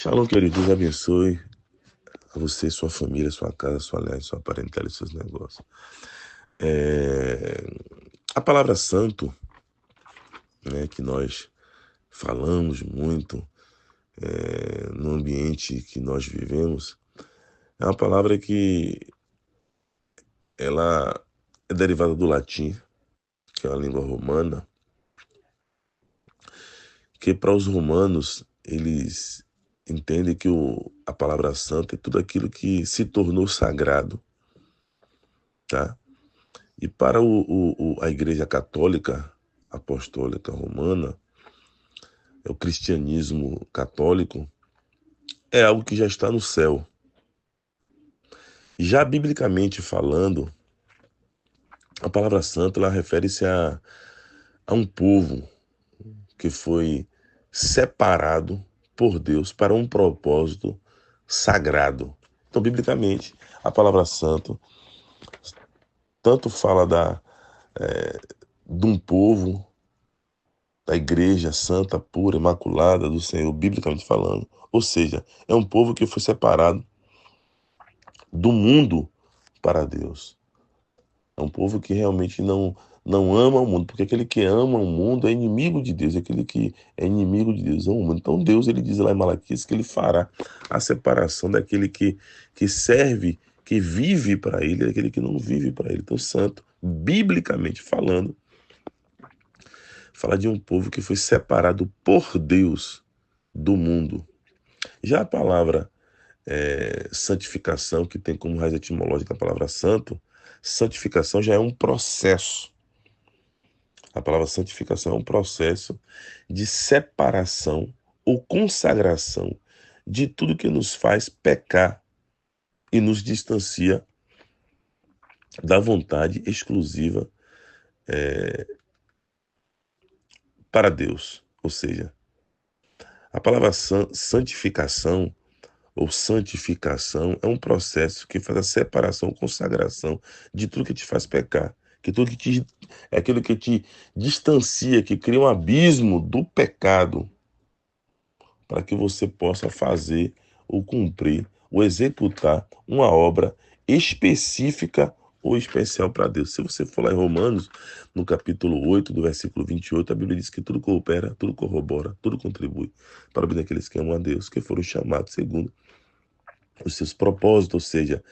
Shalom, querido. Deus abençoe a você, sua família, sua casa, sua lei, sua parentela e seus negócios. A palavra santo, né, que nós falamos muito no ambiente que nós vivemos, é uma palavra que ela é derivada do latim, que é uma língua romana, que para os romanos eles entendem que a palavra santa é tudo aquilo que se tornou sagrado, tá? E para a Igreja Católica Apostólica Romana, o cristianismo católico, é algo que já está no céu. Já biblicamente falando, a palavra santa ela refere-se a um povo que foi separado por Deus para um propósito sagrado. Então, biblicamente, a palavra santo tanto fala de um povo, da igreja santa, pura, imaculada do Senhor, biblicamente falando. Ou seja, é um povo que foi separado do mundo para Deus. É um povo que realmente não ama o mundo, porque aquele que ama o mundo é inimigo de Deus, aquele que é inimigo de Deus é o mundo. Então Deus, ele diz lá em Malaquias que ele fará a separação daquele que serve, que vive para ele, daquele que não vive para ele. Então, santo, biblicamente falando, fala de um povo que foi separado por Deus do mundo. Já a palavra santificação, que tem como raiz etimológica a palavra santo, santificação já é um processo. A palavra santificação é um processo de separação ou consagração de tudo que nos faz pecar e nos distancia da vontade exclusiva para Deus. Ou seja, a palavra santificação ou santificação é um processo que faz a separação, consagração de tudo que te faz pecar, que tudo que é aquilo que te distancia, que cria um abismo do pecado, para que você possa fazer ou cumprir ou executar uma obra específica ou especial para Deus. Se você for lá em Romanos, no capítulo 8, do versículo 28, a Bíblia diz que tudo coopera, tudo corrobora, tudo contribui para o bem daqueles que amam a Deus, que foram chamados segundo os seus propósitos, ou seja,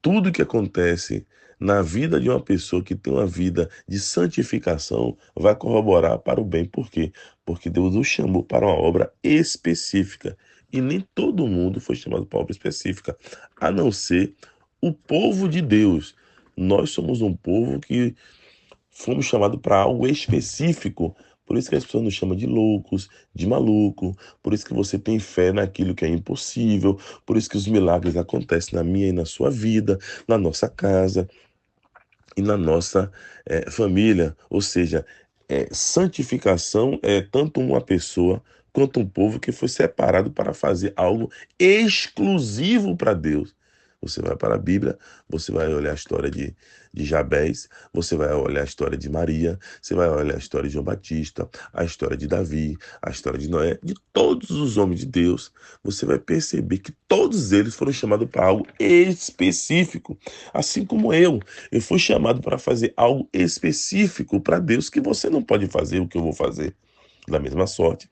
tudo que acontece na vida de uma pessoa que tem uma vida de santificação vai corroborar para o bem. Por quê? Porque Deus o chamou para uma obra específica. E nem todo mundo foi chamado para uma obra específica, a não ser o povo de Deus. Nós somos um povo que fomos chamados para algo específico. Por isso que as pessoas nos chamam de loucos, de maluco. Por isso que você tem fé naquilo que é impossível. Por isso que os milagres acontecem na minha e na sua vida, na nossa casa e na nossa família. Ou seja, santificação é tanto uma pessoa quanto um povo que foi separado para fazer algo exclusivo para Deus. Você vai para a Bíblia, você vai olhar a história de Jabés, você vai olhar a história de Maria, você vai olhar a história de João Batista, a história de Davi, a história de Noé, de todos os homens de Deus. Você vai perceber que todos eles foram chamados para algo específico, assim como eu fui chamado para fazer algo específico para Deus que você não pode fazer o que eu vou fazer. Da mesma sorte,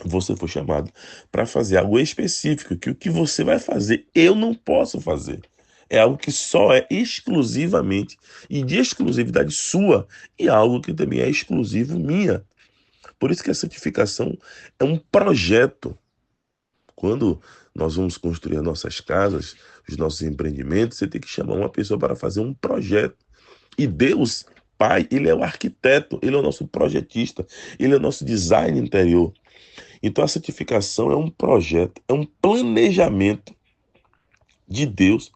você foi chamado para fazer algo específico, que o que você vai fazer, eu não posso fazer. É algo que só é exclusivamente e de exclusividade sua, e algo que também é exclusivo minha. Por isso que a santificação é um projeto. Quando nós vamos construir as nossas casas, os nossos empreendimentos, você tem que chamar uma pessoa para fazer um projeto. E Deus, Pai, Ele é o arquiteto, Ele é o nosso projetista, Ele é o nosso design interior. Então a santificação é um projeto, é um planejamento de Deus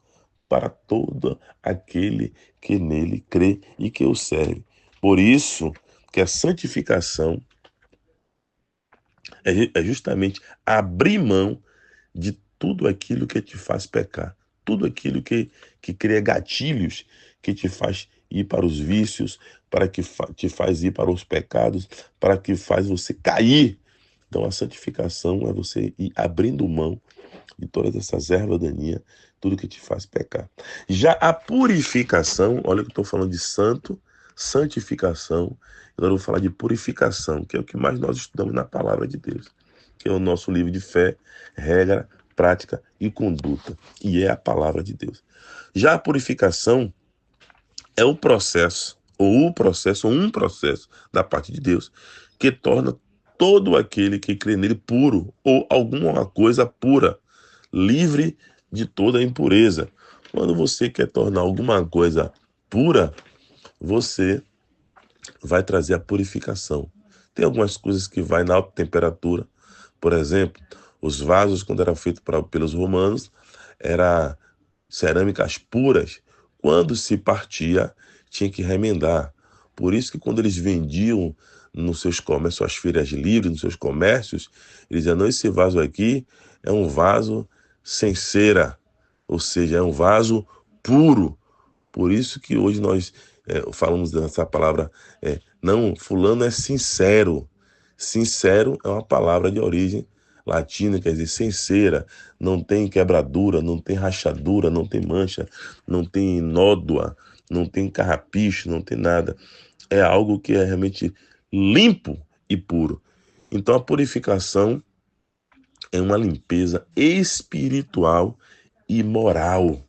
para todo aquele que nele crê e que o serve. Por isso que a santificação é justamente abrir mão de tudo aquilo que te faz pecar, tudo aquilo que cria gatilhos, que te faz ir para os vícios, para que te faz ir para os pecados, para que faz você cair Então a santificação é você ir abrindo mão de todas essas ervas daninhas, tudo que te faz pecar. Já a purificação, olha que eu estou falando de santo, santificação, agora eu vou falar de purificação, que é o que mais nós estudamos na palavra de Deus, que é o nosso livro de fé, regra, prática e conduta, e é a palavra de Deus. Já a purificação é o processo, ou um processo da parte de Deus, que torna todo aquele que crê nele puro, ou alguma coisa pura, livre de toda impureza. Quando você quer tornar alguma coisa pura, você vai trazer a purificação. Tem algumas coisas que vai na alta temperatura. Por exemplo, os vasos, quando eram feitos pelos romanos, era cerâmicas puras. Quando se partia, tinha que remendar. Por isso que quando eles vendiam nos seus comércios, suas feiras livres, nos seus comércios, eles diziam, não, esse vaso aqui é um vaso sem cera, ou seja, é um vaso puro. Por isso que hoje nós falamos dessa palavra, não, fulano é sincero. Sincero é uma palavra de origem latina, quer dizer, sincera, não tem quebradura, não tem rachadura, não tem mancha, não tem nódoa, não tem carrapicho, não tem nada. É algo que é realmente limpo e puro. Então a purificação é uma limpeza espiritual e moral.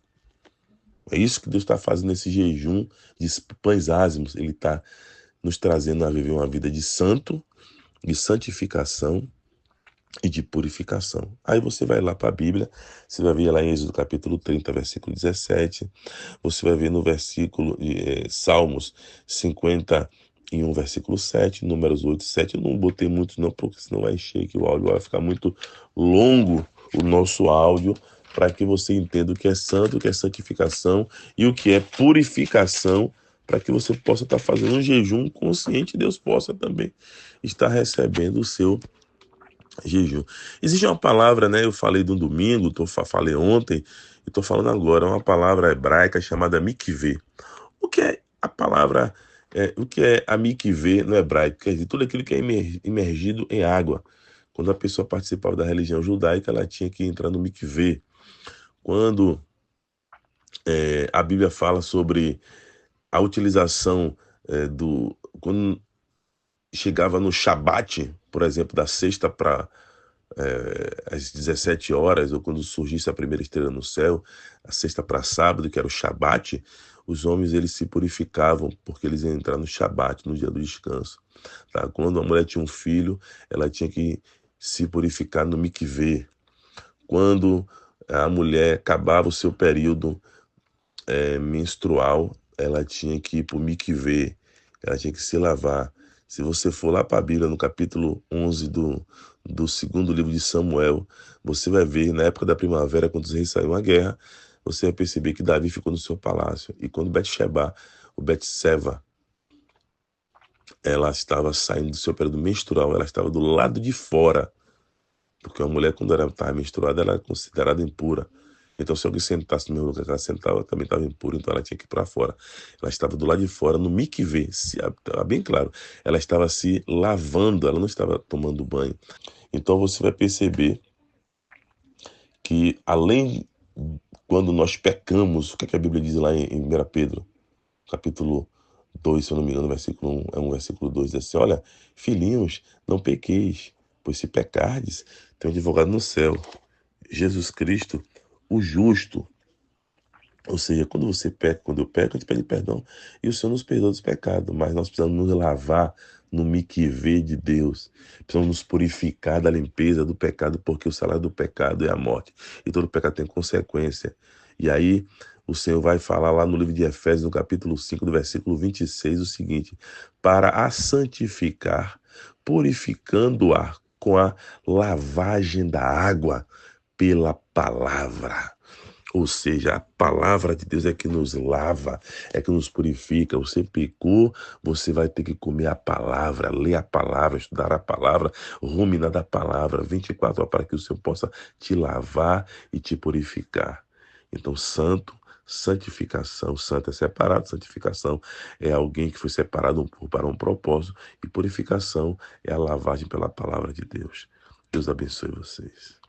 É isso que Deus está fazendo nesse jejum de pães ázimos. Ele está nos trazendo a viver uma vida de santo, de santificação e de purificação. Aí você vai lá para a Bíblia, você vai ver lá em Êxodo capítulo 30, versículo 17, você vai ver no versículo Salmos 51, versículo 7, Números 8, 7. Eu não botei muito não, porque senão vai encher aqui o áudio, vai ficar muito longo o nosso áudio, para que você entenda o que é santo, o que é santificação e o que é purificação, para que você possa estar fazendo um jejum consciente e Deus possa também estar recebendo o seu jejum. Existe uma palavra, né? Eu falei no domingo, falei ontem, e estou falando agora, uma palavra hebraica chamada mikveh. O que é a palavra, o que é a mikveh no hebraico? Quer dizer, tudo aquilo que é imergido em água. Quando a pessoa participava da religião judaica, ela tinha que entrar no mikveh. Quando a Bíblia fala sobre a utilização quando chegava no Shabat, por exemplo, da sexta para às 17 horas, ou quando surgisse a primeira estrela no céu, a sexta para sábado, que era o Shabat, os homens eles se purificavam porque eles iam entrar no Shabat, no dia do descanso. Tá? Quando a mulher tinha um filho, ela tinha que se purificar no mikveh. Quando a mulher acabava o seu período menstrual, ela tinha que ir para o mikveh, ela tinha que se lavar. Se você for lá para a Bíblia, no capítulo 11 do segundo livro de Samuel, você vai ver, na época da primavera, quando os reis saíram à guerra, você vai perceber que Davi ficou no seu palácio. E quando Betseba, o Betseva, ela estava saindo do seu período menstrual, ela estava do lado de fora. Porque uma mulher, quando ela estava menstruada, ela era considerada impura. Então, se alguém sentasse no mesmo lugar que ela sentava, ela também estava impura, então ela tinha que ir para fora. Ela estava do lado de fora, no mikveh, estava bem claro. Ela estava se lavando, ela não estava tomando banho. Então, você vai perceber que, além, quando nós pecamos, o que, é que a Bíblia diz lá em 1 Pedro, capítulo 2, se eu não me engano, versículo 1, é um versículo 2, diz assim, olha, filhinhos, não pequeis, pois se pecardes, tem um advogado no céu, Jesus Cristo, o justo. Ou seja, quando você peca, quando eu peco, a gente pede perdão. E o Senhor nos perdoa dos pecados, mas nós precisamos nos lavar no mikveh de Deus. Precisamos nos purificar da limpeza do pecado, porque o salário do pecado é a morte. E todo pecado tem consequência. E aí, o Senhor vai falar lá no livro de Efésios, no capítulo 5, do versículo 26, o seguinte: para a santificar, purificando-a com a lavagem da água pela palavra. Ou seja, a palavra de Deus é que nos lava, é que nos purifica. Você pecou, você vai ter que comer a palavra, ler a palavra, estudar a palavra, ruminar da palavra 24 horas para que o Senhor possa te lavar e te purificar. Então, santo, santificação, santo é separado, santificação é alguém que foi separado para um propósito, e purificação é a lavagem pela palavra de Deus. Deus abençoe vocês.